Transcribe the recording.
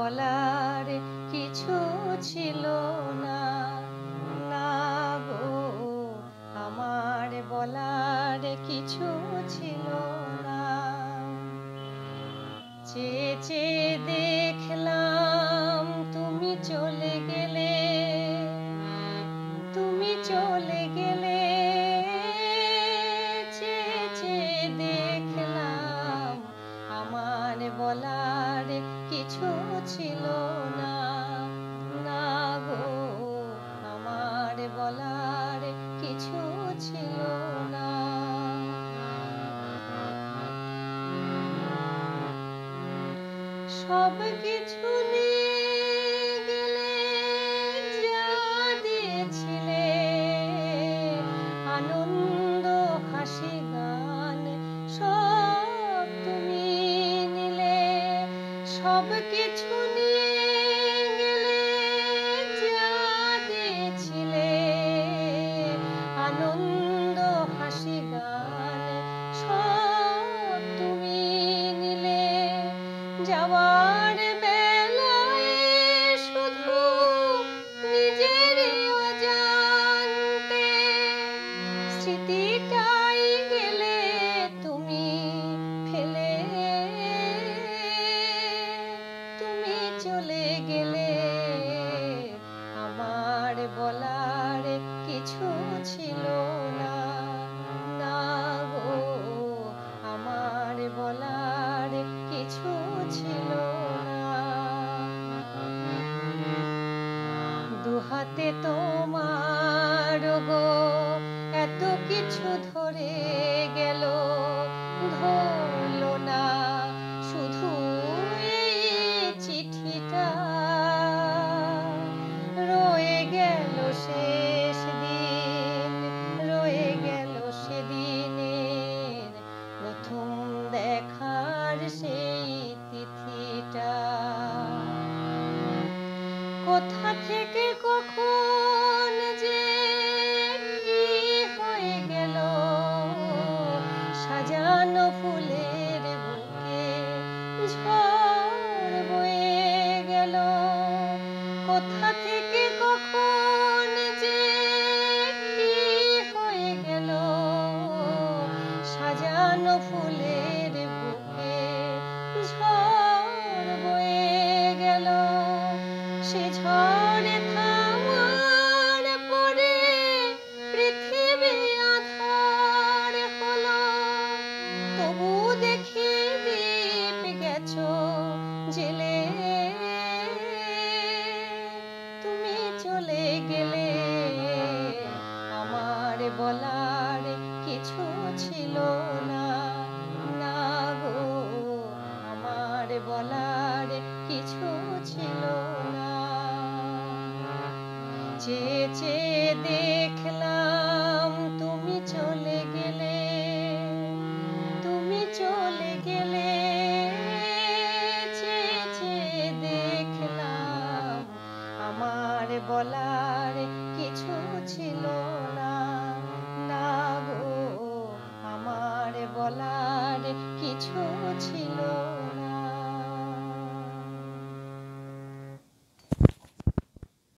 বলার কিছু ছিল না, না গো আমার বলার কিছু ছিল না। চেয়ে চেয়ে দেখলাম তুমি চলে গেলে, তুমি চলে গেলে। চেয়ে চেয়ে দেখলাম আমার বলার কিছু ছিল না, না গো আমার বলার কিছু ছিল না। সব কিছু নিয়ে গেলে, যা দিয়েছিলে আনন্দ হাসি গান সব তুমি নিলে। সব কিছু নিয়ে গেলে, যা দিয়েছিলে আনন্দ হাসি গান সব তুমি নিলে। যাওয়ার বেলায় শুধু নিজের অজান্তে স্মৃতিটাই গেলে তুমি ফেলে। তুমি চলে গেলে আমার বলার কিছু ছিল না, না গো আমার বলার কিছু ছিল না। দুহাতে তোমার গো এত কিছু ধরে গেল, ধরলো না শুধু এই চিঠিটা। রয়ে গেল শেষ দিন, রয়ে গেল সেদিনের প্রথম দেখার সেই তিথিটা। কোথা থেকে কখন যে কি হয়ে গেল, সাজানো ফুলের বুকে ঝড় বয়ে গেল। কোথা থেকে কখন যে কি হয়ে গেল, সাজানো ফুলের বুকে ঝড় বয়ে গেল। সে ঝড়ে থামার পরে পৃথিবী আঁধার হলো, তবু দেখি দীপ গেছো জেলে। তুমি চলে গেলে আমার বলার কিছু ছিল না, না গো আমার বলার কিছু ছিল না। চেয়ে চেয়ে দেখলাম তুমি চলে গেলে, তুমি চলে গেলে। চেয়ে চেয়ে দেখলাম আমার বলার কিছু ছিল না, না গো আমার বলার কিছু ছিল